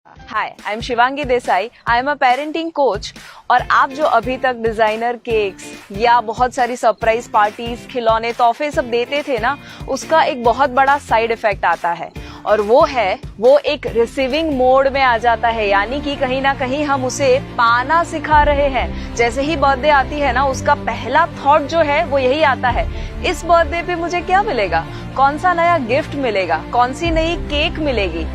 High, I am Shivangi Desai. I am a parenting coach. और आप जो अभी तक डिजाइनर केक्स या बहुत सारी सरप्राइज पार्टीज, खिलौने, तोहफे सब देते थे ना, उसका एक बहुत बड़ा साइड इफेक्ट आता है और वो एक रिसीविंग मोड में आ जाता है। यानी कि कहीं ना कहीं हम उसे पाना सिखा रहे हैं। जैसे ही बर्थडे आती है ना, उसका पहला थॉट जो है वो यही आता है, इस बर्थडे पे मुझे क्या मिलेगा, कौन सा नया गिफ्ट मिलेगा, कौन सी नई केक मिलेगी।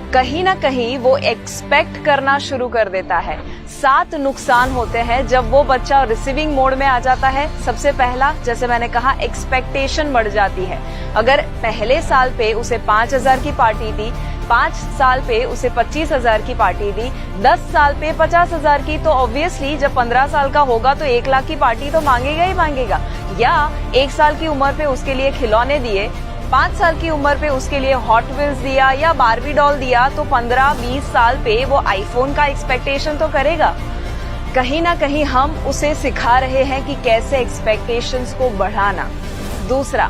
कहीं ना कहीं वो एक्सपेक्ट करना शुरू कर देता है। 7 नुकसान होते हैं जब वो बच्चा रिसीविंग मोड में आ जाता है। सबसे पहला, जैसे मैंने कहा, एक्सपेक्टेशन बढ़ जाती है। अगर पहले साल पे उसे 5,000 की पार्टी दी, 5 साल पे उसे 25,000 की पार्टी दी, 10 साल पे 50,000 की, तो ऑब्वियसली जब 15 साल का होगा तो 1 लाख की पार्टी तो मांगेगा ही मांगेगा। या 1 साल की उम्र पे उसके लिए खिलौने दिए, 5 साल की उम्र पे उसके लिए हॉट व्हील्स दिया या बारबी डॉल दिया, तो 15-20 साल पे वो आईफोन का एक्सपेक्टेशन तो करेगा। कहीं ना कहीं हम उसे सिखा रहे हैं कि कैसे एक्सपेक्टेशंस को बढ़ाना। दूसरा,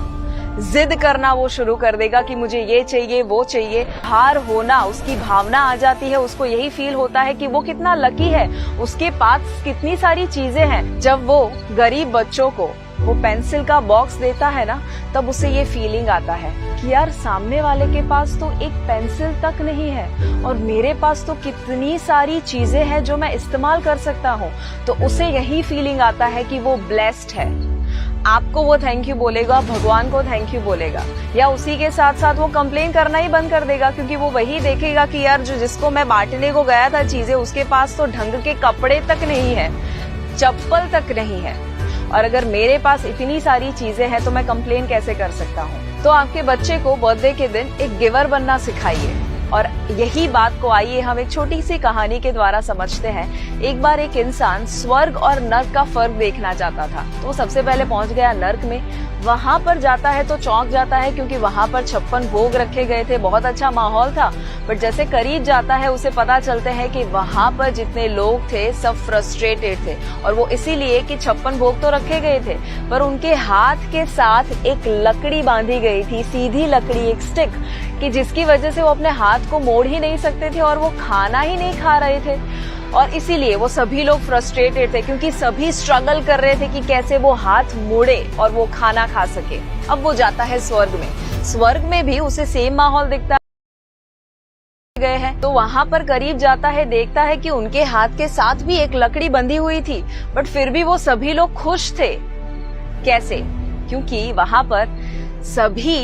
जिद करना वो शुरू कर देगा कि मुझे ये चाहिए, वो चाहिए। हार होना उसकी भावना आ जाती है। उसको यही फील होता है कि वो कितना लकी है, उसके पास कितनी सारी चीजें हैं। जब वो गरीब बच्चों को वो पेंसिल का बॉक्स देता है ना, तब उसे ये फीलिंग आता है कि यार, सामने वाले के पास तो एक पेंसिल तक नहीं है और मेरे पास तो कितनी सारी चीजें हैं जो मैं इस्तेमाल कर सकता हूँ। तो उसे यही फीलिंग आता है कि वो ब्लेस्ड है। आपको वो थैंक यू बोलेगा, भगवान को थैंक यू बोलेगा, या उसी के साथ साथ वो कंप्लेन करना ही बंद कर देगा, क्योंकि वो वही देखेगा कि यार, जिसको मैं बांटने को गया था चीजें, उसके पास तो ढंग के कपड़े तक नहीं है, चप्पल तक नहीं है, और अगर मेरे पास इतनी सारी चीजें हैं तो मैं कंप्लेन कैसे कर सकता हूँ। तो आपके बच्चे को बर्थडे के दिन एक गिवर बनना सिखाइए। और यही बात को आइए हम एक छोटी सी कहानी के द्वारा समझते हैं। एक बार एक इंसान स्वर्ग और नर्क का फर्क देखना चाहता था, तो वो सबसे पहले पहुंच गया नर्क में। वहां पर जाता है तो चौंक जाता है, क्योंकि वहां पर 56 भोग रखे गए थे, बहुत अच्छा माहौल था। बट जैसे करीब जाता है, उसे पता चलते हैं कि वहां पर जितने लोग थे सब फ्रस्ट्रेटेड थे, और वो इसीलिए कि 56 भोग तो रखे गए थे, पर उनके हाथ के साथ एक लकड़ी बांधी गई थी, सीधी लकड़ी, एक स्टिक, कि जिसकी वजह से वो अपने हाथ को मोड़ ही नहीं सकते थे और वो खाना ही नहीं खा रहे थे। और इसीलिए वो सभी लोग फ्रस्ट्रेटेड थे, क्योंकि सभी स्ट्रगल कर रहे थे कि कैसे वो हाथ मोड़े और वो खाना खा सके। अब वो जाता है स्वर्ग में। स्वर्ग में भी उसे सेम माहौल दिखता गए हैं, तो वहां पर करीब जाता है, देखता है कि उनके हाथ के साथ भी एक लकड़ी बंधी हुई थी, बट फिर भी वो सभी लोग खुश थे। कैसे? क्योंकि वहां पर सभी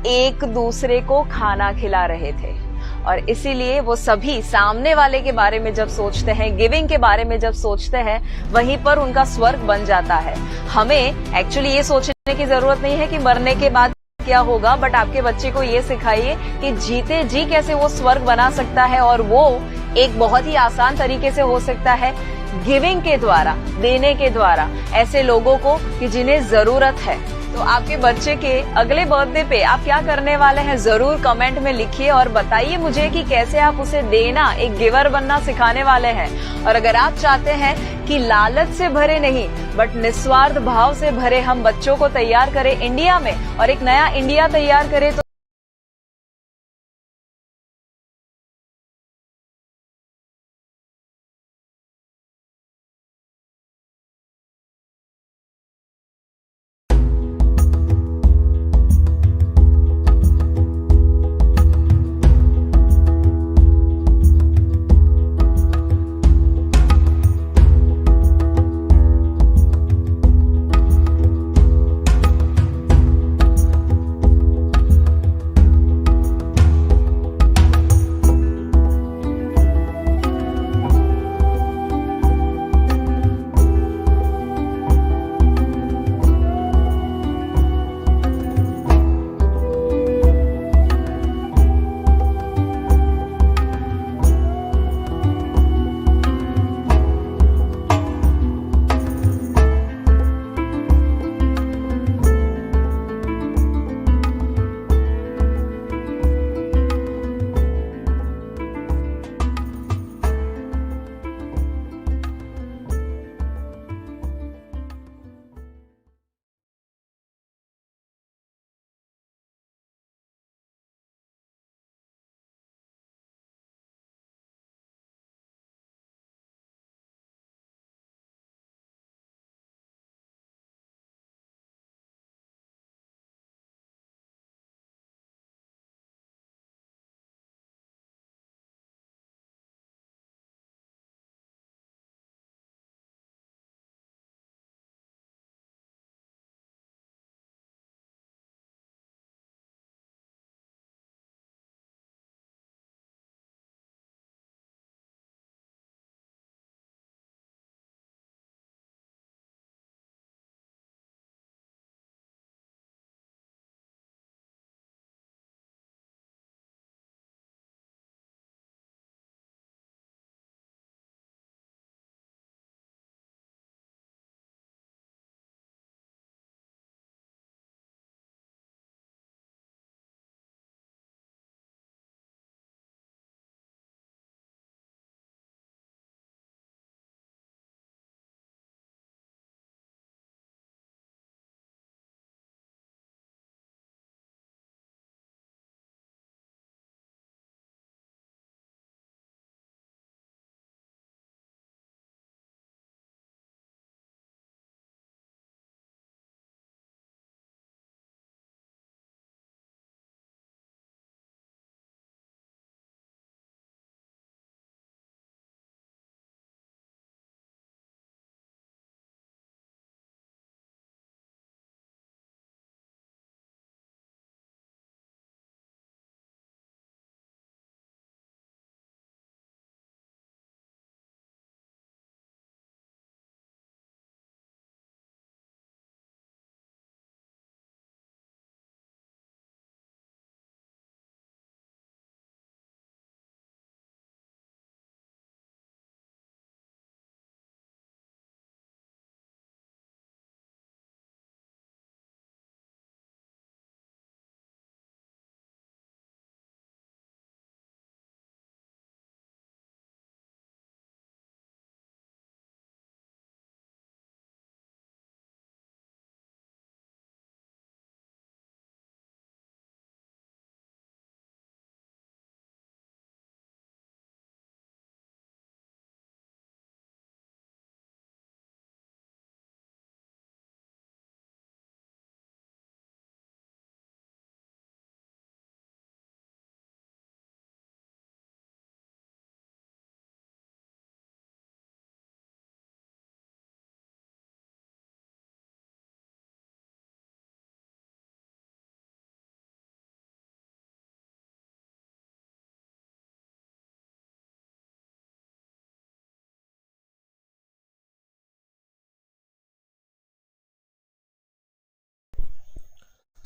एक दूसरे को खाना खिला रहे थे, और इसीलिए वो सभी सामने वाले के बारे में जब सोचते हैं, गिविंग के बारे में जब सोचते हैं, वहीं पर उनका स्वर्ग बन जाता है। हमें एक्चुअली ये सोचने की जरूरत नहीं है कि मरने के बाद क्या होगा, बट आपके बच्चे को ये सिखाइए कि जीते जी कैसे वो स्वर्ग बना सकता है, और वो एक बहुत ही आसान तरीके से हो सकता है, गिविंग के द्वारा, देने के द्वारा, ऐसे लोगों को कि जिन्हें जरूरत है। तो आपके बच्चे के अगले बर्थडे पे आप क्या करने वाले हैं, जरूर कमेंट में लिखिए और बताइए मुझे कि कैसे आप उसे देना, एक गिवर बनना सिखाने वाले हैं। और अगर आप चाहते हैं कि लालच से भरे नहीं बट निस्वार्थ भाव से भरे हम बच्चों को तैयार करें इंडिया में, और एक नया इंडिया तैयार करें, तो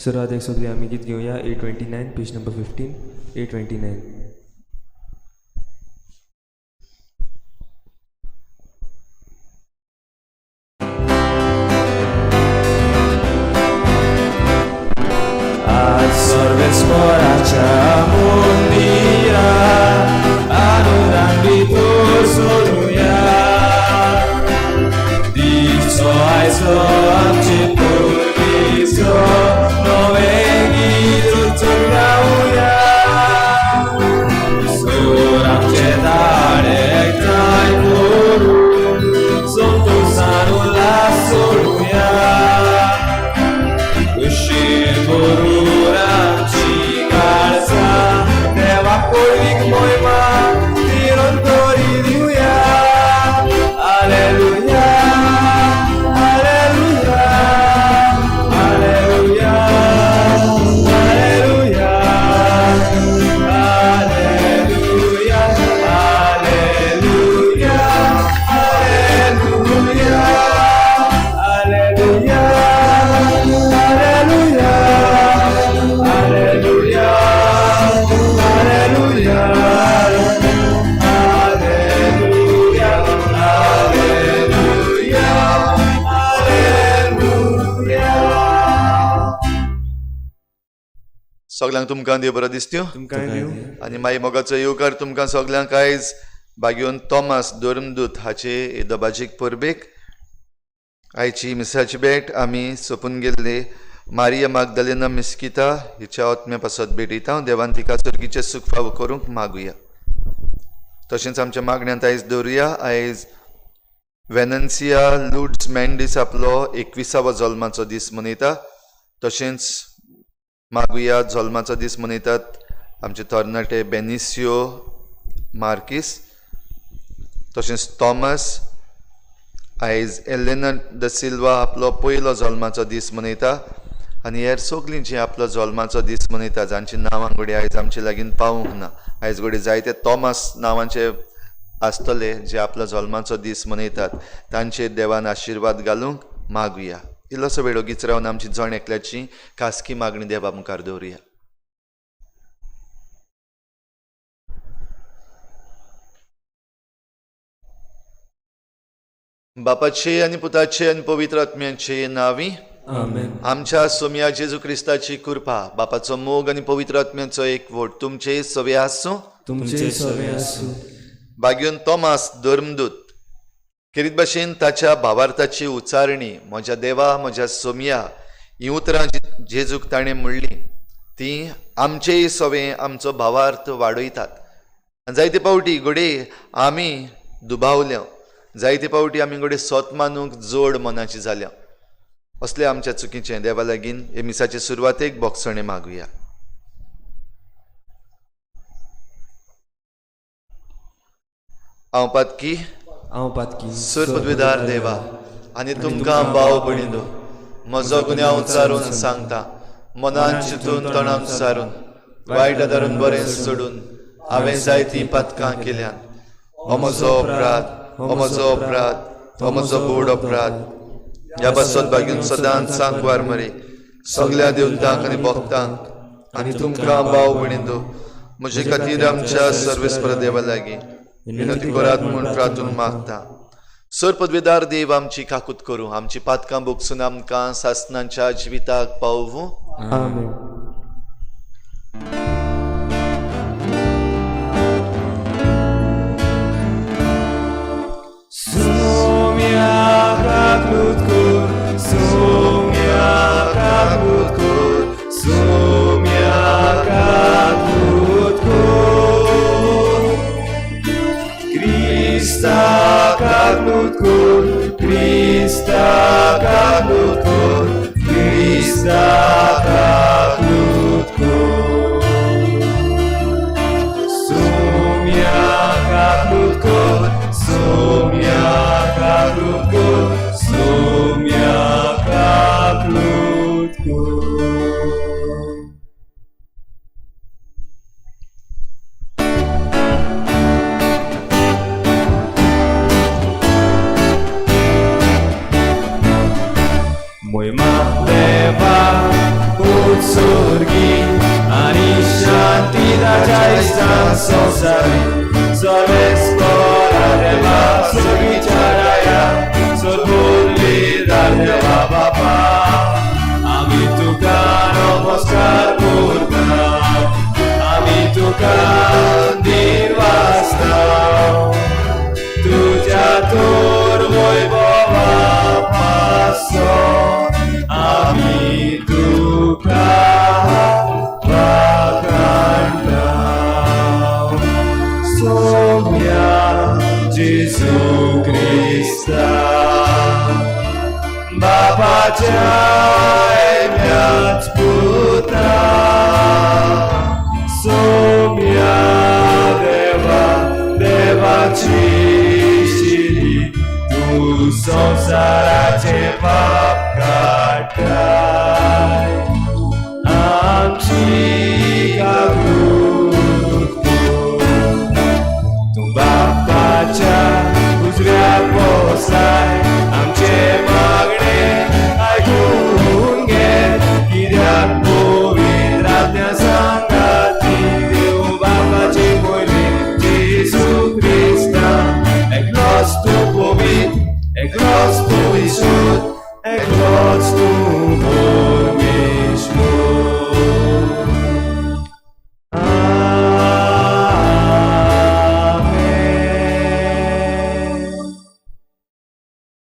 सुरवात एक सगळी आम्ही गीत घेऊया. 829 page number 15. 829. Sorvesporaccia mondia Anurambito soruya Dico aiso amci purviso Novegi tutto gauya Suram cedare dai puru Sotto sanula soruya Ushir porura Deva porvik moima tirontori diuya Alleluia Alleluia Alleluia Alleluia Alleluia Alleluia Alleluia Alleluia Alleluia सगळ्यांक तुमकां देव बरो दिसत्यो आनी मागीर मोगाचो येवकार तुमकां सगळ्यांक आयज बागेवन तोमास धर्मदूत हाचे दबाजीक परबेक आयची मिसाची भेट आमी सोंपून गेल्ले मारिया मागदलेना मिस्किता हिच्या आत्म्या पासत भेटयता देवान तिका सर्गीचे सुख फावो करूंक मागुया. तशेंच आमच्या मागण्यांत आयज दवरुया. आयज वेनन्सिया लुड्स मेंडीस आपलो 21वा जल्माचो दीस मनयता. तशेंच मागुया जल्माचो दीस मनयतात आमचे तरणाटे बेनिसियो मार्कीस. तशेंच थॉमस आयज एलेना द सिल्वा आपलो पयलो जल्माचो दीस मनयता आनी हेर सगळीं जी आपलो जल्माचो दीस मनयता जांची नांवां घोडी आयज आमचे लागीं पावूंक ना. आयज घोडी जायते थॉमस नांवांचे आसतले जे आपलो जल्माचो दीस मनयतात तांचे देवान आशिर्वाद घालूंक मागुया. इल्लोसो वेळ ओगीच रावन आमची जण एकल्याची खासगी मागणी देवा मुखार दवरुया. बापाचे आनी पुताचे आनी पवित्र आत्म्याचे नांवी आमच्या सोम्या जेजू क्रिस्ताची कृपा बापाचो मोग आनी पवित्र आत्म्याचो एकवट तुमचे सवे आसूं. बागेवन तोमास धर्मदूत खेरीत भाशेन ताच्या भावार्थाची उच्चारणी म्हज्या देवा म्हज्या सोम्या ही उतरां जेजूक ताणें म्हणली ती आमचेय सवे आमचो भावार्थ वाडयतात. जायते पावटी घोडे आमी दुबावल्या जायते पावटी आमी घोडे सोत मानूंक जोड मनाची जाल्या. असले आमच्या चुकीचें देवा लागीं हे मिसाचे सुरवातेक बोगसणे मागुया. हांव पातकी सुर पदवीदार देवा आनी तुमकां भाव भयणीनो म्हजो गुन्यांव उच्चारून सांगता मनान चिंतून तणाव सारून वायट धरून बरें सोडून हांवें जायतीं पातकां केल्यान हो म्हजो अपराध हो म्हजो बूड अपराध. ह्या बसत बागेन सदांच सांगवार मरे सगळ्या देवतांक आनी भक्तांक आनी तुमकां भाव भयणीनो म्हजे खातीर आमच्या सर्वेस्पर देवा लागीं विनंती करात म्हूण प्रार्थून मागता. सर पदवीदार देव आमची काकूत करूं आमची पातकां भोगसून आमकां सासणांच्या जिविताक पावूं. सुर्गी आनी शांती ताच्या इष्टांक संवसारी सर्वेस्परा देवा सगळीच्या राया सदुर्ली देवा बापा आमी तुका नमस्कार करता आमी तुका दिवासता तुझ्या तोर वैभवा पासो आमी तुका वाखाणटा सोम्या जेजू क्रिस्ता बापाच्या ऐम्याच पुता सोम्या देवा देवाची शिरी तू संसाराचे पाप काढताय आमची काकूत तू बापाच्या उजव्या पोसाय आमचे मागणे ऐकून घे कित्याक पवित्र आज्ञा सांगाती देव बापाची पयली जेजू क्रिस्ता एकलोच तू पवित्र एकलोच तू विशुद्ध एकलोच तू परमेश्वर आमेन.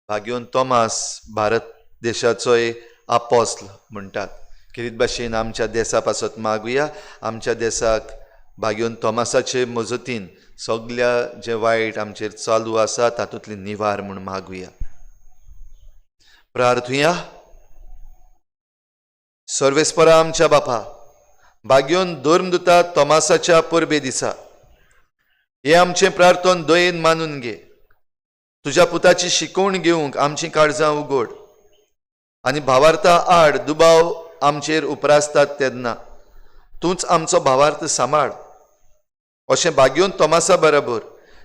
भाग्योन तोमास भारत देशाचो आपोस्ल म्हणटात. किरीत भाशेन आमच्या देशा पासत मागुया आमच्या देशाक भाग्योन तोमासाचे मजतीन सगल्या जे वायट आमचेर चालू आसा तातूंतली निवार म्हूण मागुया. प्रार्थुया. सर्वेस्परा आमच्या बापा भाग्योन धर्मदुता तोमासाच्या परबे दिसा हे आमचे प्रार्थन दयेन मानून घे. तुज्या पुताची शिकवण घेवंक आमची काळजां उगड आनी भावार्था आड दुबाव आमचेर उपरासतात तेन्ना तूंच आमचो भावार्थ सांबाळ. अशें भाग्योन तोमासा बरोबर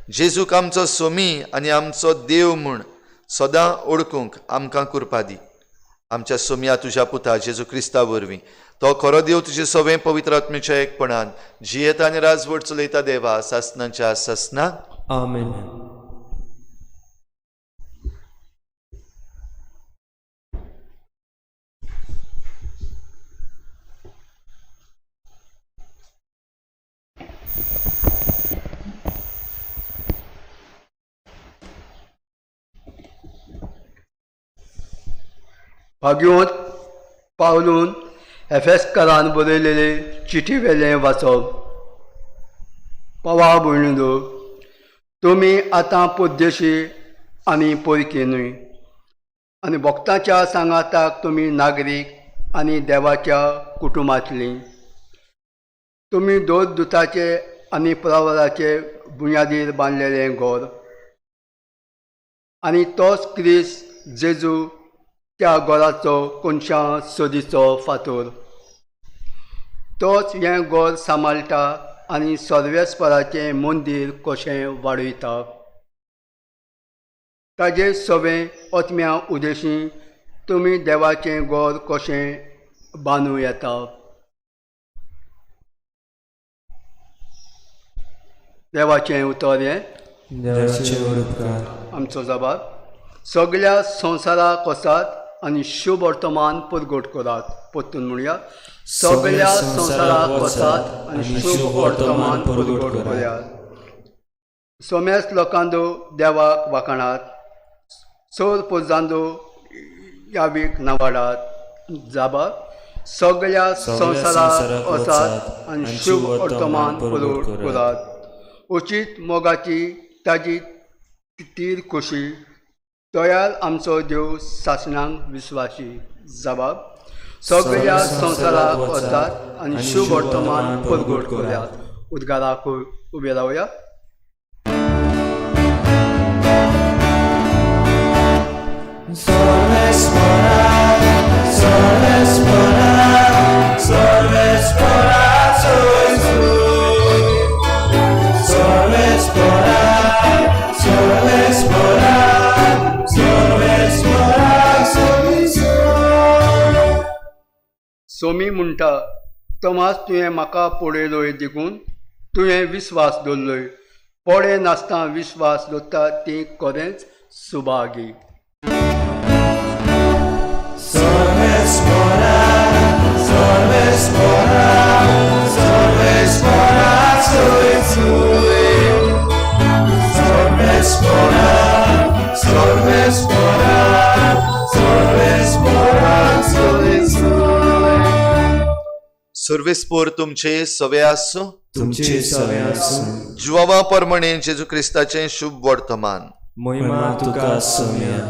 जेजूक आमचो सोमी आनी आमचो देव म्हूण सदां ओळखूंक आमकां कृपा दी. आमच्या सोम्या तुज्या पुता जेजू क्रिस्ता वरवीं तो खरो देव तुजे सवें पवित्र आत्मेच्या एकपणान जियेता आनी राजवट चलयता देवा सासनाच्या सासना. आमेन. भाग्योत पावलून एफेसकारान बरयलेले चिठी वेलें वाचप. पवा भयणींनो, तुमी आतां पोद्देशी आनी परकी न्हय आनी भक्तांच्या सांगाताक तुमी नागरीक आनी देवाच्या कुटुंबांतलीं. तुमी दोन दुताचे आनी प्रवाराचे बुन्यादीर बांदलेलें घर आनी तोच क्रिस्त जेजू त्या घराचो कोनशां सोदीचो फातर. तोच हें घर सांबाळटा आनी सर्वेस्पराचें मंदीर कशें वाडयता. ताजे सवें ओतम्या उदेशी तुमी देवाचें घर कशें बांदूं येता. देवाचें उतर हें देवाचे उपकार. आमचो जबाब. सगळ्या संवसाराक वचात आनी शुभ वर्तमान परगट करात. परतून म्हणया, सगळ्या संवसाराक वचात आनी शुभ वर्तमान परगट करात. सोम्यास लोकांदो देवाक वाखाणात. चोर पोजांदो यावीक नावाडात. जाबा. सगळ्या संवसाराक वचात आनी शुभ वर्तमान परगट करात. उचित मोगाची ताजी तीर खोशी तयार आमचो देव सासणांक विस्वासी. जबाब. सगळ्या संवसाराक वचात आनी शुभ वर्तमान परगट करात. उद्गाराक उबे रावया. सोमी म्हणटा, तोमास तुवें म्हाका पळयलोय देखून तुवें विस्वास दवरलोय. पडे नासता विस्वास दवरता ती खरेंच सुभागी. सर्वेस्पोर तुमचे सवे आसूं. तुमचे सवे आसूं. जुवावा परमणे जेजू क्रिस्ताचें शुभ वर्तमान. महिमा तुका सोम्या.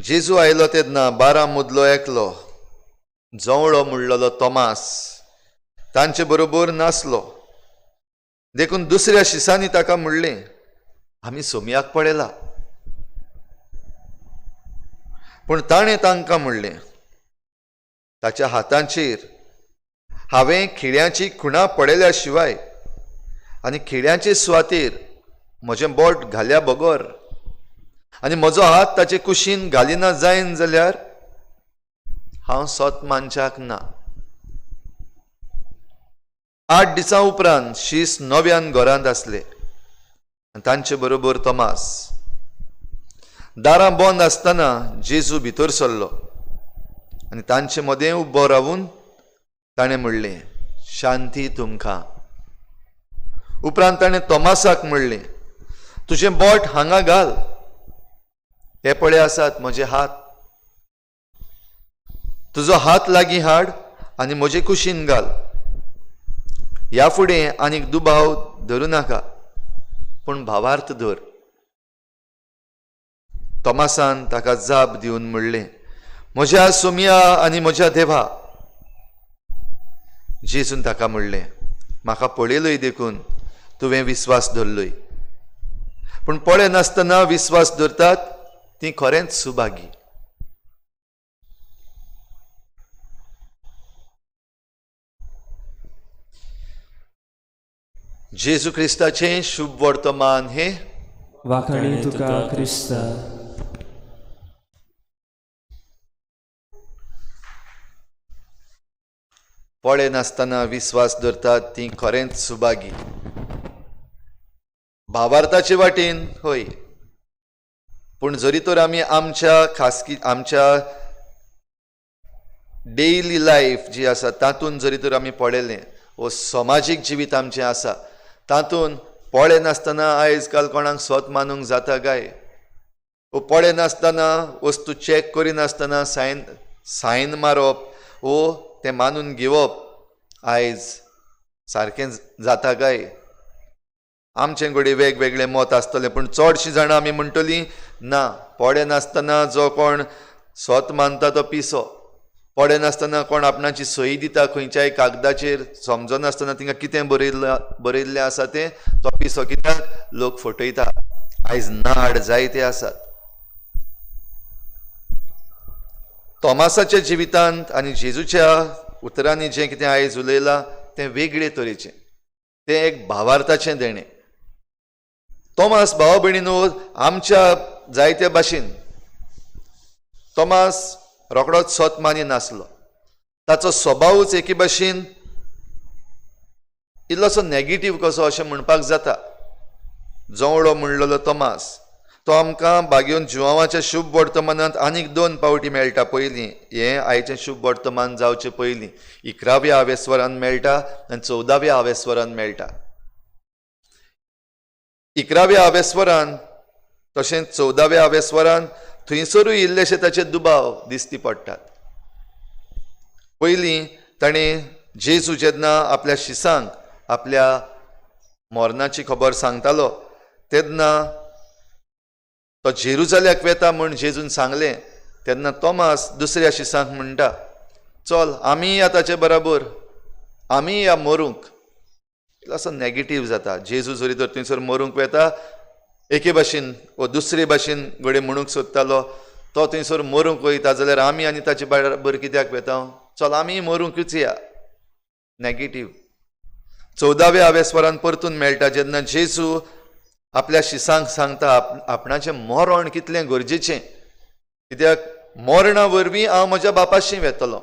जेजू आयलो तेन्ना 12 मदलो एकलो जवळो म्हणलेलो तोमास तांचे बरोबर नासलो. देखून दुसऱ्या शिसांनी ताका म्हणलें, आमी सोमयाक पळयला. पूण ताणें तांकां म्हणलें, ताच्या हातांचेर हांवें खिळ्याची खुणां पडयल्या शिवाय आनी खिळ्याचे सुवातेर म्हजें बोट घाल्या बगोर आनी म्हजो हात ताचे कुशीन घालिना जायन जाल्यार हांव सोत मानशाक ना. 8 दिसां उपरांत शीस नव्यान घरांत आसले आनी तांचे बरोबर तोमास. दारां बंद आसतना जेजू भितर सरलो आनी तांचे मदें उबो रावून ताणें म्हणलें, शांती तुमकां. उपरांत ताणें तोमासाक म्हणलें, तुजें बोट हांगा घाल. हे पळय आसात म्हजे हात. तुजो हात लागीं हाड आनी म्हजे कुशीन घाल. ह्या फुडें आनीक दुबाव धरूं नाका, पूण भावार्थ धर. तोमासान ताका जाप दिवन म्हणलें, म्हज्या सोम्या आनी म्हज्या देवा. जेजून ताका म्हणलें, म्हाका पळयलोय देखून तुवें विस्वास धरलोय. पूण पळय नासतना विस्वास धरतात ती खरेंच सुभागी. जेजू क्रिस्ताचें शुभ वर्तमान हे. वाखाणी तुका क्रिस्ता. पळे नासतना विस्वास धरतात ती खरेंच सुभागी. भावार्थाचे वाटेन हय, पूण जरी तर आमी आमच्या डेली लायफ जी आसा तातूंत जरी तर आमी पळयलें वो समाजीक जिवीत आमचें आसा तातूंत पळे नासतना आयज काल कोणाक स्वत मानूंक जाता काय. वो पळे नासतना वस्तू चॅक करिनासतना सायन मारप वो तें मानून घेवप आयज सारकें जाता काय. आमचें घडये वेगवेगळें मत आसतलें, पूण चडशीं जाणां आमी म्हणटलीं ना, पळे नासतना जो कोण स्वत मानता तो पिसो. पळे नासतना कोण आपणाची सई दिता खंयच्याय कागदाचेर समजनासतना तिंगा कितें बरयल्लें आसा तें तो पिसो. कित्याक लोक फटयता. आयज नाड जायते आसात. तोमासाच्या जिवितांत आनी जेजूच्या उतरांनी जें कितें आयज उलयलां तें वेगळे तरेचें. तें एक भावार्थाचें देणें. तोमास भाव भयणीनो आमच्या जायत्या भाशेन तोमास रोखडोच स्वत मानी नासलो. ताचो स्वभावूच एके भाशेन इल्लोसो नेगेटीव कसो अशें म्हणपाक जाता. जवळो म्हणलेलो तोमास तो आमकां बागेवन जुवांवाच्या शुभ वर्तमानांत आनीक 2 पावटी मेळटा. पयलीं हें आयचें शुभ वर्तमान जावचे पयलीं 11व्या आवेस्वरान मेळटा आनी 14व्या आवेस्वरान मेळटा. 11व्या आवेस्वरान तशेंच 14व्या आवेस्वरान थंयसरूय इल्लेशे ताचे दुबाव दिश्टी पडटात. पयलीं ताणें जेजू जेन्ना आपल्या शिसांक आपल्या मरणाची खबर सांगतालो तेन्ना तो जेरुजाल्याक वेता म्हूण जेजून सांगलें तेन्ना तोमास दुसऱ्या शिसांक म्हणटा, चल आमी या ताचे बराबर, आमी या मरूंक. असो नेगेटीव जाता. जेजू जरी तर थंयसर मरूंक वेता एके भाशेन वो दुसरे भाशेन घडये म्हणूंक सोदतालो तो थंयसर मरूंक वयता जाल्यार आमी आनी ताचे बराबर कित्याक वेता. चल आमी मरूंकूच या. नेगेटीव. 14व्या आवेस्वरान परतून मेळटा जेन्ना जेजू आपल्या शिसांक सांगता आपणाचें मरण कितलें गरजेचें. कित्याक मरणा वरवीं हांव म्हज्या बापाशी वेतलो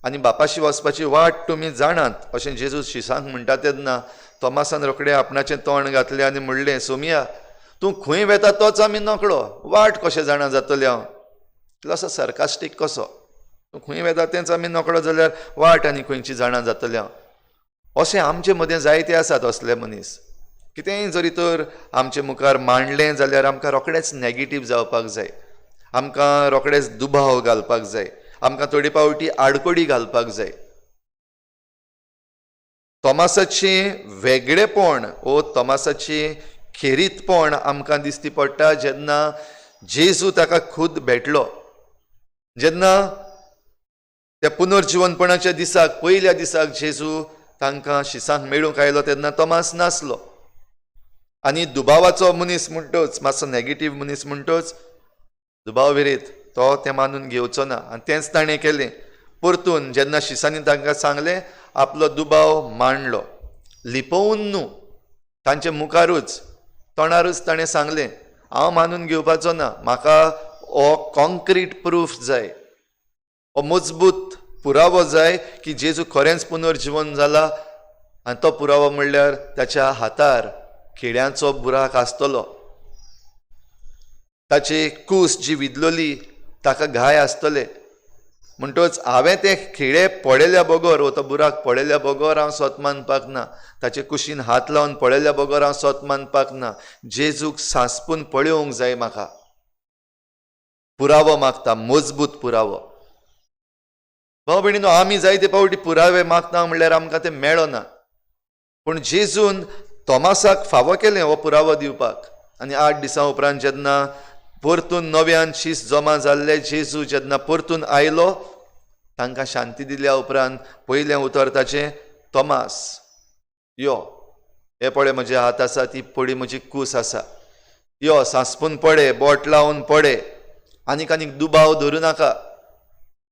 आनी बापाशी वचपाची वाट तुमी जाणात अशें जेजू शिसांक म्हणटा तेन्ना तोमासान रोखडें आपणाचें तोंड घातलें आनी म्हणलें, सोमिया तूं खंय वेता तोच आमी नकळो, वाट कशें जाणा जातलें हांव. इतलो असो सरकास्टीक कसो, तूं खंय वेता तेंच आमी नकळो जाल्यार वाट आनी खंयची जाणा जातलें हांव. अशें आमचे मदें जायते आसात असले मनीस. कितेंय जरी तर आमचे मुखार मांडलें जाल्यार आमकां रोखडेंच नॅगेटीव जावपाक जाय, आमकां रोखडेंच दुबाव घालपाक जाय, आमकां थोडी पावटी आडकोडी घालपाक जाय. तोमासाचें वेगळेपण वो तोमासाचें खेरीतपण आमकां दिश्टी पडटा जेन्ना जेजू ताका खूद भेटलो. जेन्ना त्या पुनर्जीवनपणाच्या दिसाक पयल्या दिसाक जेजू तांकां शिसांक मेळूंक आयलो तेन्ना तोमास नासलो. आनी दुबावाचो मनीस म्हणटोच, मातसो नॅगेटीव मनीस म्हणटोच दुबाव विरीत तो तें मानून घेवचो ना. आनी तेंच ताणें केलें. परतून जेन्ना शिसांनी तांकां सांगलें, आपलो दुबाव मांडलो, लिपोवन न्हू, तांचे मुखारूच तोंडारूच ताणें सांगलें, हांव मानून घेवपाचो ना, म्हाका हो कॉन्क्रीट प्रूफ जाय, हो मजबूत पुरावो जाय की जेजू खरेंच पुनर्जीवन जाला. आनी तो पुरावो म्हणल्यार ताच्या हातार किड्यांचो बुराक आसतलो, ताची कूस जी विदलोली ताका घाय आसतले. म्हणटच हांवें ते खिळे पळयल्या बगर वो तो बुराक पळयल्या बगर हांव स्वत मानपाक ना, ताचे कुशीन हात लावन पळयल्या बगर हांव स्वत मानपाक ना. जेजूक सांसपून पळोवंक जाय. म्हाका पुरावो मागता, मजबूत पुरावो. भाव भयणीनो, आमी जायते पावटी पुरावे मागता म्हणल्यार आमकां ते मेळना. पूण जेजून तोमासाक फावो केलें हो पुरावो दिवपाक. आनी 8 दिसां उपरांत जेन्ना परतून नव्यान शीस जमा जाल्ले जेजू जेन्ना परतून आयलो, तांकां शांती दिल्या उपरांत पयलें उतर ताचें, तोमास यो, हे पळय म्हजे हात आसा, ती पडी म्हजी कूस आसा, यो सांसपून पळय, बोट लावन पळय, आनीक दुबाव धरूं नाका,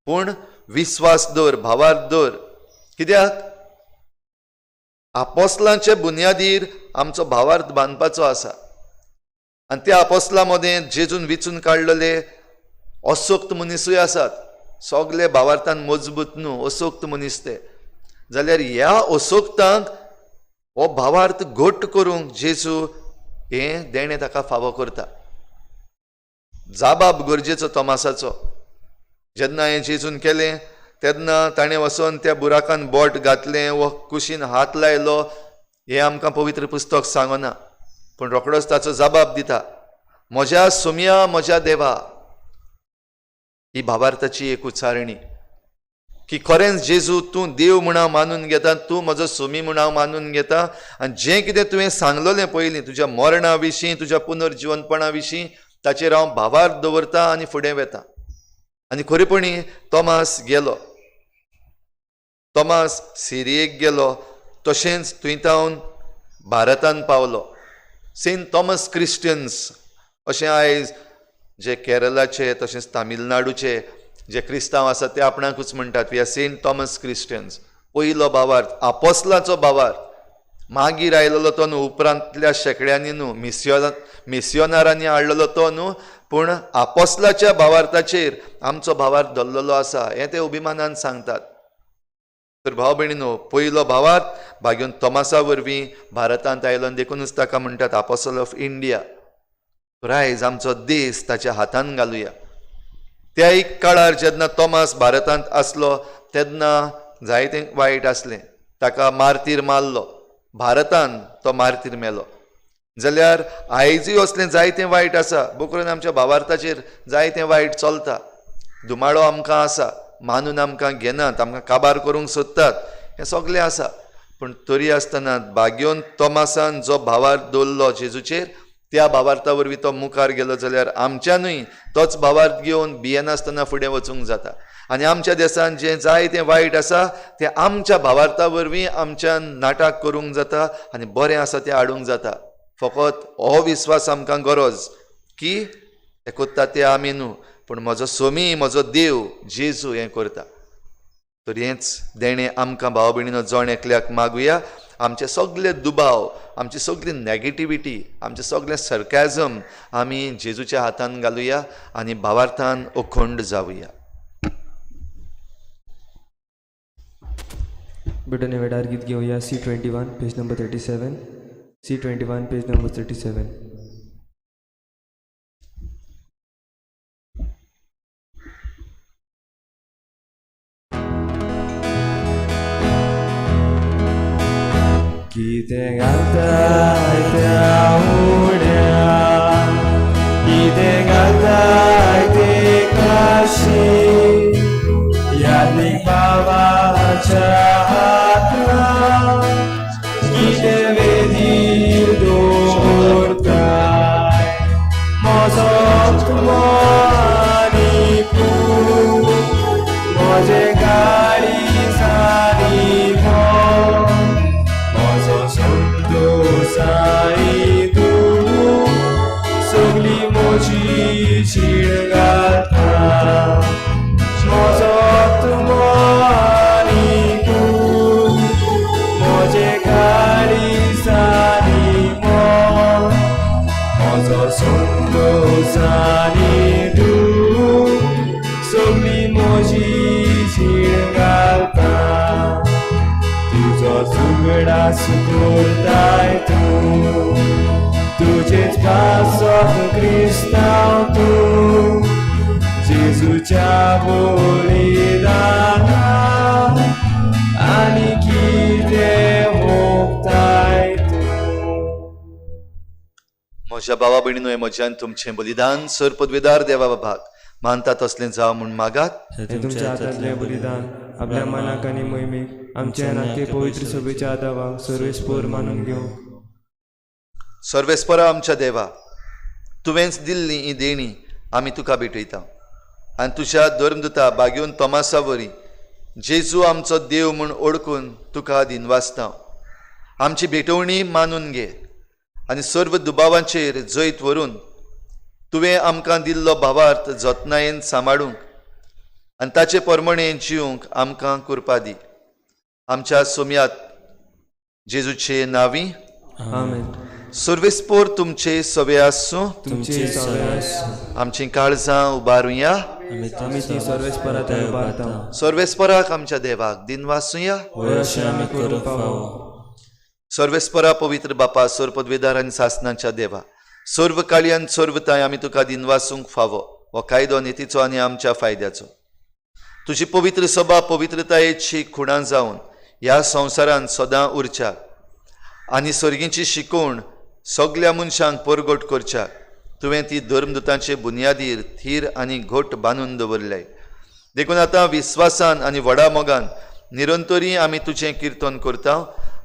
पूण विस्वास दवर, भावार्थ दवर. कित्याक आपोस्तलांचे बुन्यादीर आमचो भावार्थ बांदपाचो आसा. आनी त्या आपोस्तलां मदें जेजून विचून काडलेले असोक्त मनीसूय आसात. सगळे भावार्थान मजबूत न्हू, असोक्त मनीस ते. जाल्यार ह्या असोक्तांक हो भावार्थ घट्ट करूंक जेजू हें देणें ताका फावो करता. जाबाब गरजेचो तोमासाचो. जेन्ना हें जेजून केलें तेन्ना ताणें वचोन त्या बुराकान बोट घातलें वो कुशीन हात लायलो, हें आमकां पवित्र पुस्तक सांगना. पूण रोखडोच ताचो जबाब दिता, म्हज्या सोम्या, म्हज्या देवा. ही भावार्थाची एक उच्चारणी की खरेंच जेजू तूं देव म्हूण हांव मानून घेता, तूं म्हजो सोमी म्हूण हांव मानून घेता. आनी जें कितें तुवें सांगलोलें पयलीं तुज्या मरणा विशीं, तुज्या पुनर्जीवनपणा विशीं, ताचेर हांव भावार्थ दवरतां आनी फुडें वेतां. आनी खरेपणी तोमास गेलो. तोमास सिरियेक गेलो, तशेंच थंयतावन भारतांत पावलो. सेंट थॉमस क्रिस्टियन्स अशें आयज जे केरलाचे तशेंच तामिळनाडूचे जे क्रिस्तांव आसात ते आपणाकूच म्हणटात, वी आर सेंट थॉमस क्रिस्टियन्स. पयलो भावार्थ आपोस्तलाचो भावार्थ. मागीर आयलेलो तो न्हू, उपरांतल्या शेकड्यांनी न्हू, मिस्योनारांनी हाडलेलो तो न्हू, पूण आपोस्तलाच्या भावार्थाचेर आमचो भावार्थ धरलेलो आसा, हें ते अभिमानान सांगतात. तर भाव भयणीनो, पयलो भावार्थ भाग्यून तोमासा वरवीं भारतांत आयलो आनी देखूनच ताका म्हणटात आपोस्टल ऑफ इंडिया. आयज आमचो देश ताच्या हातान घालुया. त्या एक काळार जेन्ना तोमास भारतांत आसलो तेन्ना जायतें वायट आसलें. ताका मार्तीर मारलो, भारतांत तो मार्तीर मेलो. जाल्यार आयजूय असलें जायतें वायट आसा. बोकरून आमच्या भावार्थाचेर जायतें वायट चलता. धुमाळो आमकां आसा, मानून आमकां घेनात, आमकां काबार करूंक सोदतात, हें सगळें आसा. पूण तरी आसतना भाग्योन तोमासान जो भावार्थ दवरलो जेजूचेर, त्या भावार्था वरवीं तो मुखार गेलो जाल्यार आमच्यानूय तोच भावार्थ घेवन भियेनासतना फुडें वचूंक जाता. आनी आमच्या देशांत जें जायतें वायट आसा तें आमच्या भावार्था वरवीं आमच्यान नाटक करूंक जाता आनी बरें आसा तें हाडूंक जाता. फकत हो विस्वास आमकां गरज की हें कोत्ता तें आमी न्हू, पूण म्हजो सोमी, म्हजो देव जेजू हें करता. तर हेंच देणें आमकां भाव भयणीनो जण एकल्याक मागुया आमचे सगळे दुबाव, आमची सगळी नॅगेटिविटी, आमचे सगळे सर्कॅझम आमी जेजूच्या हातान घालुया आनी भावार्थान अखंड जावुया. बेटोने वेडार गीत घेऊया C21 page number 37. C21 page number 37. कितें घालताय त्या उड्या, कितें घालताय ते काशी, यादीक बाबाच्या हातान कितें वेदीर दवरताय. म्हजो आत्मो आनी तूं, म्हजें काळीज आनी मन, म्हजो संतोष आनी तूं, सगळी म्हजी जीण घालता. म्हजो आत्मो आनी तूं, म्हजें काळीज आनी मन, म्हजो संतोष आनी तूं, सगळी म्हजी जीण घालता. तुजो झुगडास करताय तूं, तुजेच पासत क्रिस्तांव तूं, जेजूच्या बलिदानान आनी कितें भोगताय तूं. म्हज्या भावा भयणीनो, म्हज्यान तुमचें बलिदान सर पदवेदार देवा बाबाक मानता तसलें जावं म्हूण मागात. हे तुमच्या हातांतलें बलिदान आपल्या मनाक आनी मोहिमेक आमच्या नाते पवित्र सभेच्या आदाराक सर्वेस्पर मानून घेवं. सर्वेस्परा आमच्या देवा, तुवेंच दिल्ली ही देणी आमी तुका भेटयता आनी तुज्या धर्मदुता बागेवन तोमासा वरी जेजू आमचो देव म्हूण ओळखून तुका दिनवासता. आमची भेटवणी मानून घे आनी सर्व दुबावांचेर जैत व्हरून तुवें आमकां दिल्लो भावार्थ जतनायेन सांबाळूंक आनी ताचे प्रमाणे जिवंक आमकां कृपा दी. आमच्या सोम्यात जेजूचे नांवी आमेन. सर्वेस्पोर तुमचे सवे आसूं. तुमचे सवेस आमची काळजां उबारुया. आमी ती सर्वेस्परात उबारता. सर्वेस्पराक आमच्या देवाक दिनवासुया. अशें आमी करूंक फावो. सर्वेस्परा पवित्र बापा, सर पदवेदार आनी सासणाच्या देवा, सर्व काळी आनी सर्वताय आमी तुका दिनवासूंक फावो. हो कायदो नेतीचो आनी आमच्या फायद्याचो. तुजी पवित्र सभा पवित्रतायेची खुणां जावन ह्या संवसारांत सदां उरच्या आनी सर्गीची शिकवण सगळ्या मनशांक परगट करच्या. तुवें ती धर्मदुतांचे बुनयादीर थीर आनी घोट बांदून दवरल्याय. देखून आतां विस्वासान आनी व्हडा मोगान निरंतरी आमी तुजें किर्तन करता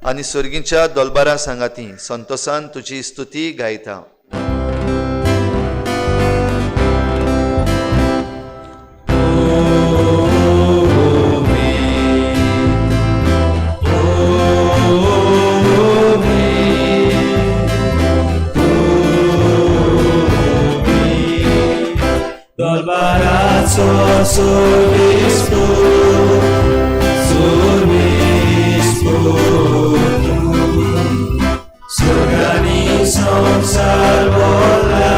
आनी सर्गीच्या दोलबारा सांगाती संतोशान तुजी स्तुती गायता. Dolbarazo sorvispo, s'organizzano salvola,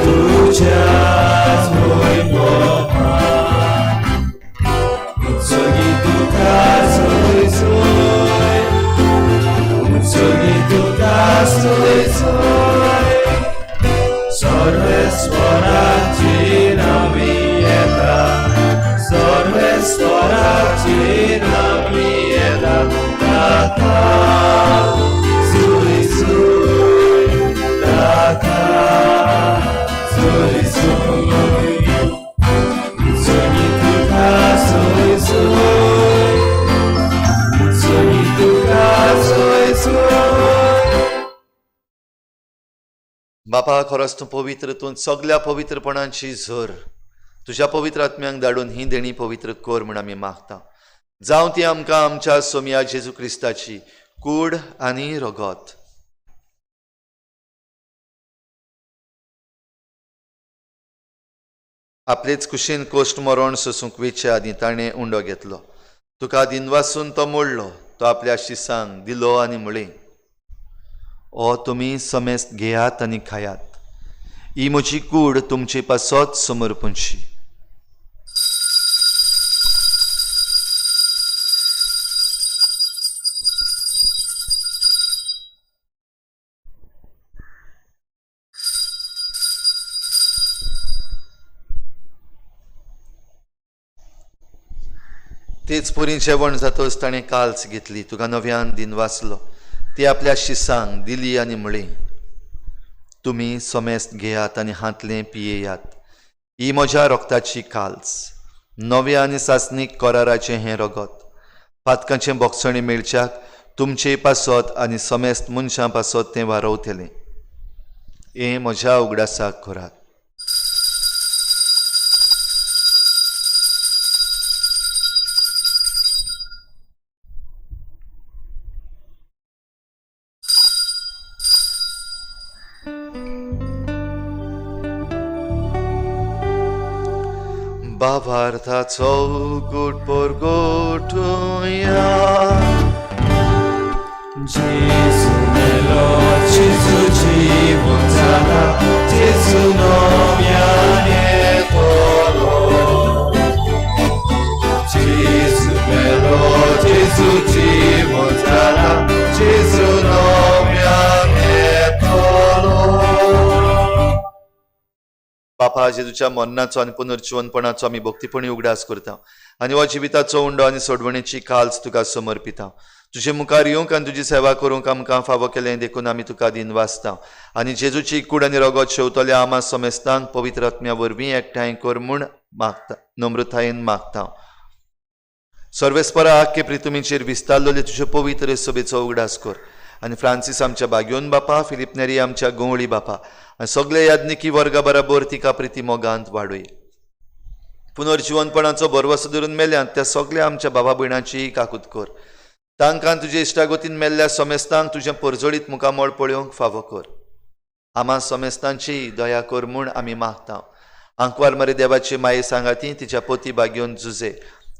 tucias muy popa, un solito caso soy, un solito caso soy, sorves forati na vieta, sorves forati na vieta, tata, sui sui, tata, sui sui, sogni tu caso sui, sogni tu caso sui. बापा, खरोच तूं पवित्र, तूं सगळ्या पवित्रपणांची झर तुज्या पवित्र आत्म्यांक धाडून ही देणी पवित्र कर म्हूण आमी मागता. जावं ती आमकां आमच्या सोम्या जेजू क्रिस्ताची कूड आनी रगत. आपलेच कुशीन कोश्ट मरण सोसूंक वेचे आनी ताणें उंडो घेतलो. तुका दिनवासून तो मोडलो तो आपल्या शिसांक दिलो आनी म्हळें, ओ तुमी समेस्त घेयात आनी खायात, ही म्हजी कूड तुमचे पासत समर्पणशी. तेच परी जेवण जातच ताणें काल्स घेतली, तुका नव्यान दिन वाचलो, ती आपल्या शिसांक दिली आनी म्हळें, तुमी समेस्त घेयात आनी हातलें पियेयात, ही म्हज्या रोगताची काल्स, नव्या आनी सासणीक कराराचें हें रगत, पातकांचें बोगसणें मेळच्याक तुमचे पासत आनी समेस्त मनशां पासत तें वारवतलें. हें म्हज्या उगडासाक करात. भावार्थाचो घोट परगोटुया. Jesu melo, Jesu żywot zada, Jesu nowianie tolo. Jesu melo, Jesu żywot zada, Jesu nowianie tolo. बापा जेजूच्या मरणाचो आनी पुनर्जीवनपणाचो आमी भक्तीपणी उगडास करता आनी हो जिविताचो उंडो आनी सोडवणेची काल्स तुका समर्पिता. तुजे मुखार येवंक आनी तुजी सेवा करूंक आमकां फावो केलें देखून आमी तुका दिन वाचता आनी जेजूची कूड आनी रगत शेवतल्या आमा समेस्तांक पवित्र आत्म्या वरवीं एकठांय कर म्हूण मागता, नम्रतायेन मागता. सर्वेस्परा आख्खे प्रितुमीचेर विस्तारलेले तुजे पवित्र सभेचो उगडास कर आनी फ्रांसीस आमच्या बागयोन बापा, फिलिप नेरी आमच्या गोवळी बापा आनी सगळे याज्ञिकी वर्गा बराबर तिका प्रिती मोगांत वाडय. पुनर्जीवनपणाचो भरवसो धरून मेल्यांत त्या सगळ्या आमच्या बाबा भयणांची काकूत कर. तांकां तुजे इश्टागतीन मेल्ल्या समेस्तांक तुजें परजळीत मुखामळ पळोवंक फावो कर. आमा समेस्तांची दया कर म्हूण आमी मागता. आंकवार मरे देवाची माये सांगाती तिच्या पोती बागयोन जुजे,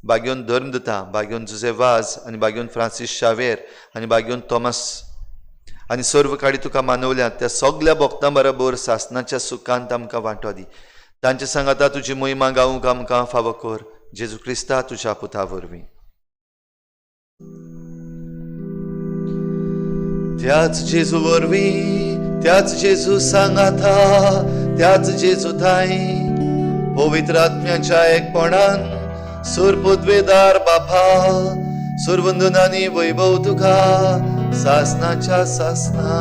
बागयोन धर्मदुता, बागयोन जुजे वाज आनी बागयोन फ्रांसीस शावेर आनी बागयोन थॉमस आनी सर्व काडी तुका मानवल्यात त्या सगळ्या भक्तां बरोबर सासणाच्या सुखांत आमकां वांटो दी. तांचे सांगाता तुजी महिमा गावूंक आमकां फावो कर. जेजू क्रिस्ता तुज्या पुता वरवीं. त्याच जेजू वरवीं, त्याच जेजू सांगाता, त्याच जेजू थाय पवित्र आत्म्याच्या एकपणान सुरपुद्वेदार बापा, सुरवंदन आनी वैभव तुका सासणाच्या सासना.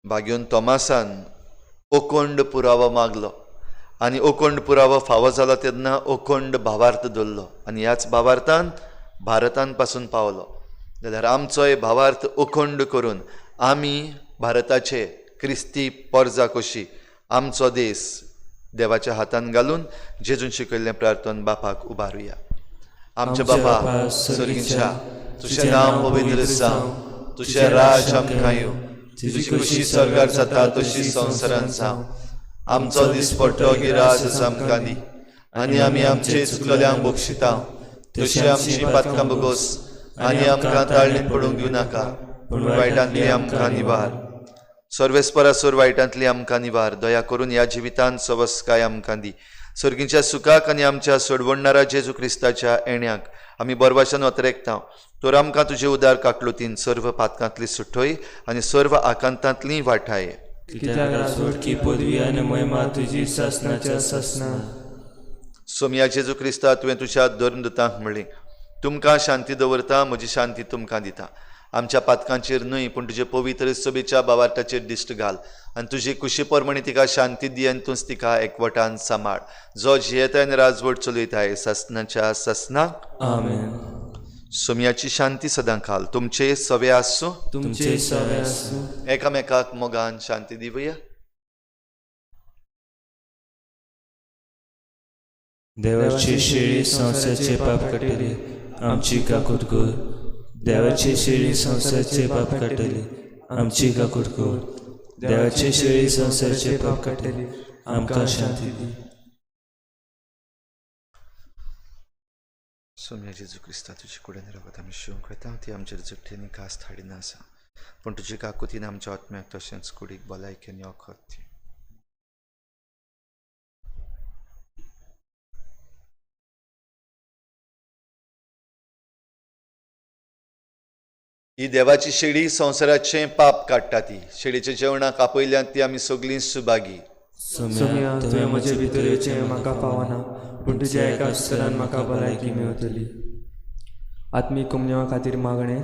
बागयोन तोमासान ओकोंड पुरावो मागलो आनी ओकोंड पुरावो फावो जालो तेन्ना ओकोंड भावार्थ धरलो आनी ह्याच भावार्थान भारतान पासून पावलो. जाल्यार आमचोय भावार्थ ओकोंड करून आमी भारताचे क्रिस्ती पर्जा कशी आमचो देश देवाच्या हातान घालून जेजून शिकयल्लें प्रार्थन बापाक उबारुया. आमचे बापा स्वर्गीच्या, तुजें नांव पवित्र जावं, तुजें राज आमकां येवं, तुजी खुशी स्वर्गार जाता तशी संवसारांत जावं. आमचो दिसपट्टो गिराज आमकां दी आनी आमी आमचे चुकलेल्यांक बक्षिता तशी आमची पातकां बगोस आनी आमकां ताळणेंत पडूंक दिवं नाका, पूण वायटांतली आमकां निवार. सर्वेस्परासोर वायटांतली आमकां निवार. दया करून ह्या जिवितांत सवस्काय आमकां दी. सर्गीच्या सुखाक आनी आमच्या सोडवणणारा जेजू क्रिस्ताच्या येण्याक आमी बरवाशान वतरेकता. तर आमकां तुजे उदार काकलुतीन सर्व पातकांतली सुटोय आनी सर्व आकांतांतली वाटाय. कित्याक राजवटकी पदवी आनी महिमा तुजी सासणाच्या सासना. सोम्या जेजू क्रिस्ता तुवें तुज्या धर्मदुतांक म्हणलें, तुमकां शांती दवरता, म्हजी शांती तुमकां दिता. आमच्या पातकांचेर न्हय पूण तुजे पवित्र सभेच्या भावार्थाचेर दिश्ट घाल आनी तुजी खुशी परमणी तिका शांती दी आनी तूंच तिका एकवटान सांबाळ. जो जियेताय आनी राजवट चलयताय सासणाच्या सासनाक. आमेन. सोम्याची शांती सदां घाल. तुमचे सवे आसूं. तुमचे सवे आसूं. एकामेकाक मोगान शांती दिवया. देवाची शेळी संवसाराचे पाप काडटली, आमची काकूट कर. देवाची शेळी संवसाराचे पाप काडटली, आमची काकूट कर. देवाची शेळी संसाराचे पाप काडटली आमकां शांती दी. सोम्या जेजू क्रिस्ता तुजे कुडेन रावत आमी शिवंक वता ती आमचेर जखटेनी कास थाडिना आसा पूण तुजे काकुतीन आमच्या आत्म्याक तशेंच कुडीक भलायकेन योखत ती. ही देवाची शेळी संवसाराचे पाप काडटा ती. शेळीच्या जेवणाक आपयल्यांत ती आमी सगळीं सुभागी. सोम्या तुवें म्हजे भितर येवचें म्हाका पावना पूण तुज्या एका उतरान म्हाका भलायकी मेळटली. आत्मीक कमनेवा खातीर मागणें.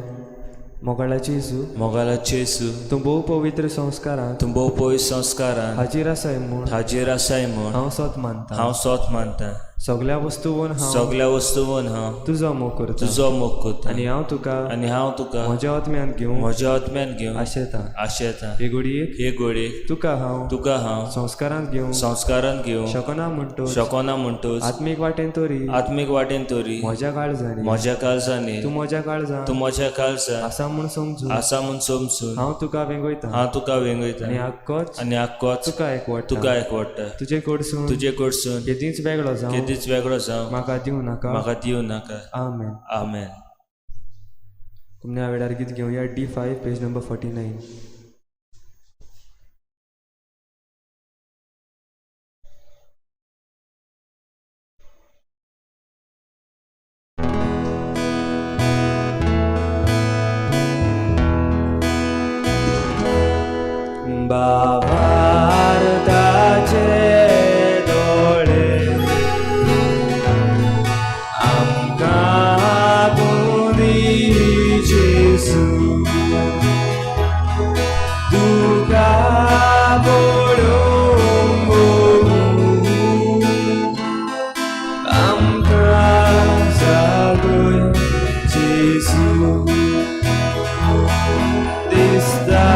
मोगाळाची येसू मोगालाचे येसू तूं भोव पवित्र संस्कारांत तूं भोव पवित्र संस्कारान हाजीर आसाय म्हूण हाजीर आसाय म्हूण हांव सोत मानतां. हांव सोत मानतां. सगळ्या वस्तूवन हांव सगळ्या वस्तूवन हांव तुजो मोग करता तुजो मोग करता आनी हांव तुका म्हज्या आत्म्यान घेवं म्हज्या आत्म्यान घेवन आशेतां. आशेतां. हे घडयेक हे घडयेक तुका हांव संस्कारांत घेवं घेवन शकना म्हणटोच शकना म्हणटोच आत्मीक वाटेन तरी आत्मीक वाटेन तोरी म्हज्या काळजांनी म्हज्या काळजांनी तूं म्हज्या काळजांत तूं म्हज्या काळजांत आसा म्हूण समजून आसा म्हूण समजून हांव तुका वेंगयतां हांव तुका वेंगयतां आनी आक्कोच आनी आक्कोच तुका एकवडटा. तुका एकवडटा. तुजे कडसून तुजे कडसून केदींच वेगळो जावं केदीच वेगळो जावं म्हाका दिवं नाका. म्हाका दिवं नाका. आमेन. आमेन. तुमने वेळार गीत घेवया D5 पेज नंबर 49. भावार्थाचे डोळे आमकां बुदी जेसू तुका पळोवंक आमकां जागोय जेसू दिसता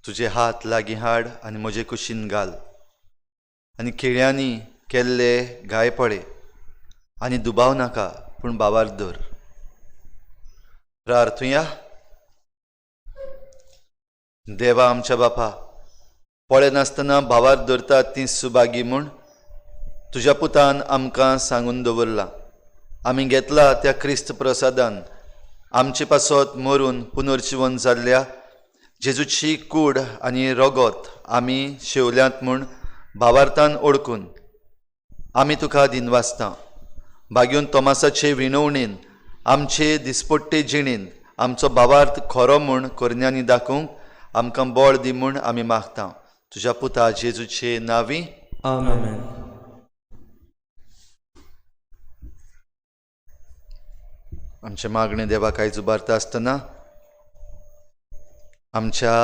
तुजे हात लागीं हाड आनी म्हजे कुशीन घाल आनी खिळ्यांनी केल्ले गाय पळे आनी दुबाव नाका पूण बाबार दवर. प्रार्थुया. देवा आमच्या बापा, पळे नासतना भावार दवरतात ती सुभागी म्हूण तुज्या पुतान आमकां सांगून दवरला. आमी घेतला त्या क्रिस्त प्रसादान आमचे पासत मरून पुनर्जीवन जाल्ल्या जेजूची कूड आनी रगत आमी शेवल्यांत म्हूण भावार्थान ओळखून आमी तुका दिनवासता. भाग्यून तोमासाचे विणवणेन आमचे दिसपट्टे जिणेन आमचो भावार्थ खरो म्हूण करण्यांनी दाखोवंक आमकां बळ दी म्हूण आमी मागता. तुज्या पुता जेजूचे नांवी. आमेन. आमचे मागणे देवाक आयज उबारता आसतना आमच्या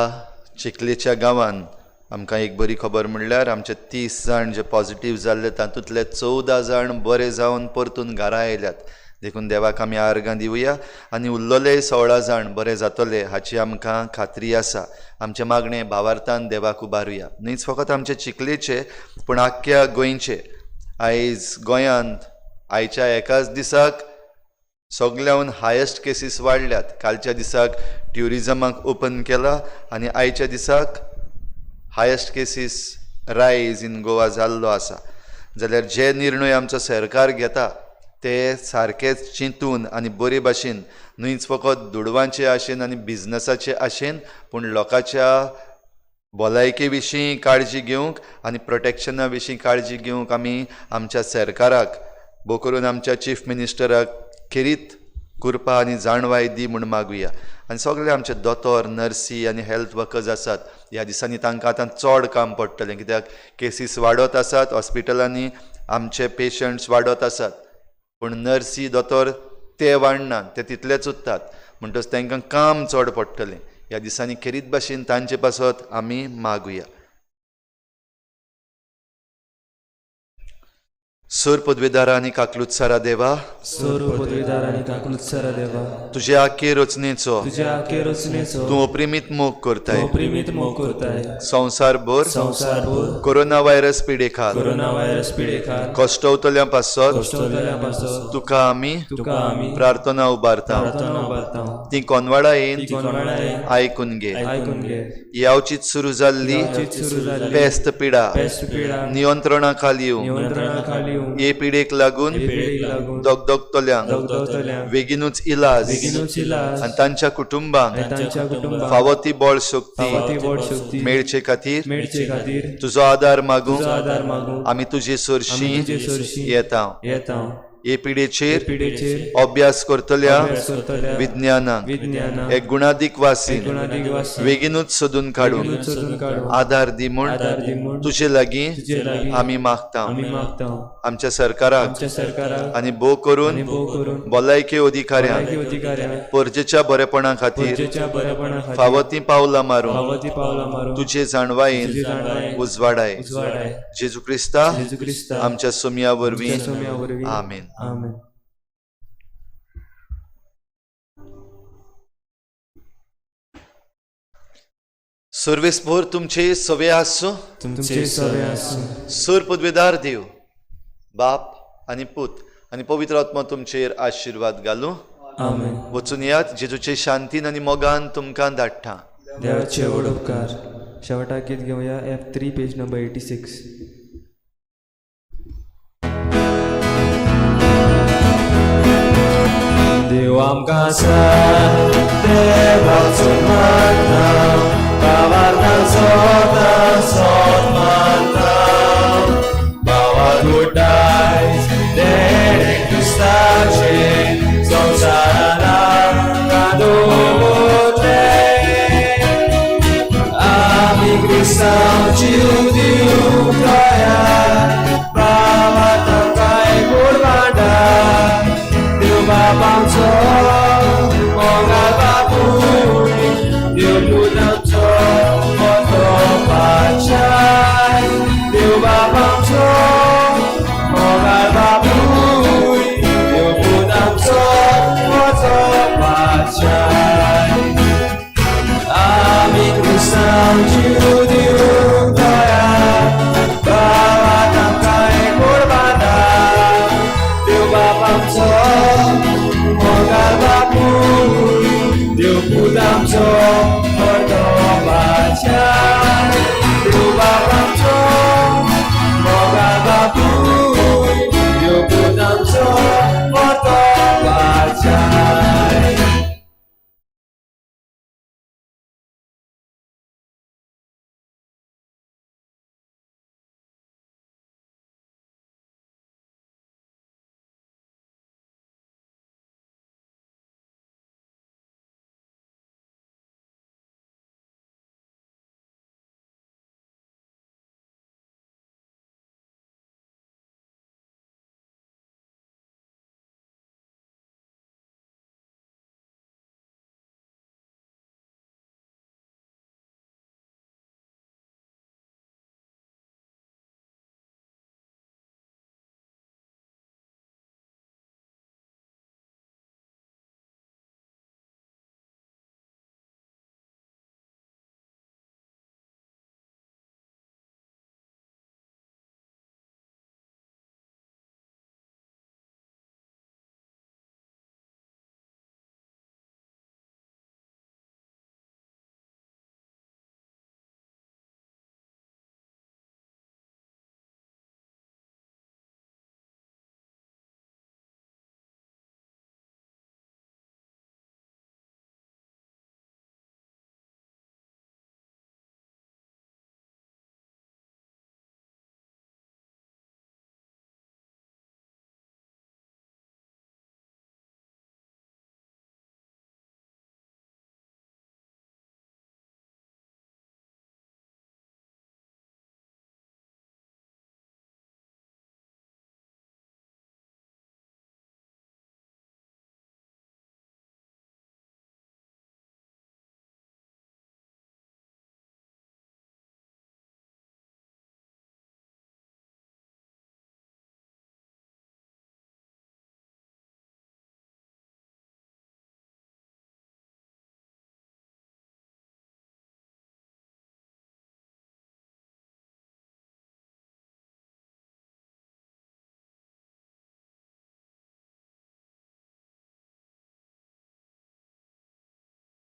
चिखलेच्या गांवांत आमकां एक बरी खबर म्हणल्यार आमचे 30 जाण जे पॉझिटीव जाल्ले तातूंतले 14 जाण बरे जावन परतून घरा आयल्यात. देखून देवाक आमी आर्गां दिवया आनी उरलेले 16 जाण बरे जातले हाची आमकां खात्री आसा. आमचे मागणे भावार्थान देवाक उबारुया. न्हीच फकत आमचे चिखलेचे पूण आख्ख्या गोंयचे. आयज गोंयांत आयच्या एकाच दिसाक सगळ्याहून हायेस्ट केसीस वाडल्यात. कालच्या दिसाक ट्युरिजमाक ओपन केला आनी आयच्या दिसाक हायेस्ट केसीस रायज इन गोवा जाल्लो आसा. जाल्यार जे निर्णय आमचो सरकार घेता ते सारकेच चिंतून आनी बरे भाशेन न्हयच फकत दुडवांचे आशेन आनी बिझनसाचे आशेन पूण लोकांच्या भलायके विशीं काळजी घेवंक आनी प्रोटेक्शना विशीं काळजी घेवंक आमी आमच्या सरकाराक भोव करून आमच्या चीफ मिनिस्टराक खेरीत कृपा आनी जाणवाय दी म्हूण मागुया. आनी सगळे आमचे दोतोर नर्सी आनी हेल्थ वर्कर्स आसात ह्या दिसांनी तांकां आतां चड काम पडटलें कित्याक केसीस वाडत आसात हॉस्पिटलांनी आमचे पेशंट्स वाडत आसात पूण नर्सी दोतोर ते वाडनात ते तितलेच उत्तात म्हणटच तांकां काम चड पडटलें. ह्या दिसांनी खेरीत भाशेन तांचे पासत आमी मागुया. सूर पदवीदारा आनी काकलुत्सारा देवा सोर पदवीदार आणि काकलुत्सारा देवा तुज्या आखे रचनेचो तुझ्या आखे रचनेचो तूं अप्रिमीत मोग करताय. प्रेमीत मोग करताय. संवसारभर संसारभर कोरोना व्हायरस पिडेखाल कोरोना व्हायरस पिडेखार कश्टवतल्या पासत कष्टोदल्यापासून तुका आमी तुका आम्ही प्रार्थना उबारता. प्रार्थना उबारता. ती कोनवाडा येन ती कोनवाडाय आयकून घे. ऐकून घे. यावचीत सुरू जाल्ली यावचीत सुरू जाल्ली पेस्त पिडा पेस्ट पिडा नियंत्रणा खाली येवं नियंत्रणाखाली येऊन हे पिडेक लागून पिढीक लागून दगदगतल्यांक दगदगतल्यांक बेगीनूच इलाज बेगीनूच इलाज आनी तांच्या कुटुंबांक तांच्या कुटुंबाक फावो ती बळ फावो शक्ती ती बोड शक्ती मेळचे खातीर मेळचे खातीर तुजो आदार मागूंक तुजो आदार मागूं आमी तुजे सरशी तुजे सरशी येता. येता. हे पिडेचेर पिढेचेर अभ्यास करतल्या अभ्यास करतल्या विज्ञानाक विज्ञानाक एक गुणादीक वासी गुणाधिक वासी बेगीनूच सोदून काडून सोदून काडून आदार दी म्हूण आदार दी म्हूण तुजे लागीं तुजे लागीं आमी मागता. आमी मागता. आमच्या सरकाराक आमच्या सरकाराक आनी भोव करून भोव करून भलायकी अधिकाऱ्यांक भलायकी अधिकाऱ्यांक परजेच्या बरेपणा खातीर गरजेच्या बरेपणा खातीर फावो ती पावलां मारून फावो ती पावलां मारून तुजे जाणवायेन तुजे जाणवायेन उजवाडाय. उजवाडाय. जेजू क्रिस्ता जेजू क्रिस्ता आमच्या सोमया वरवीं आमच्या सोम्या वरवीं. आमेन. आमेन. सर्वेस्भर तुमचे सवे आसूं. तुमचे सवे आसूं. सूर पदवीदार देव बाप आनी पूत आनी पवित्र आत्मा तुमचेर आशिर्वाद घालूं. आमेन. वचून यात जेजूचे शांतीन आनी मोगान तुमकां धाडटा. देवाचे व्हड उपकार. शेवटाक गीत घेवया F3 पेज नंबर 86. देव आमकां सांग देवाचो मानता भावार्थाचो दासोत मानता भावा गुडाय देणे क्रिस्ताचे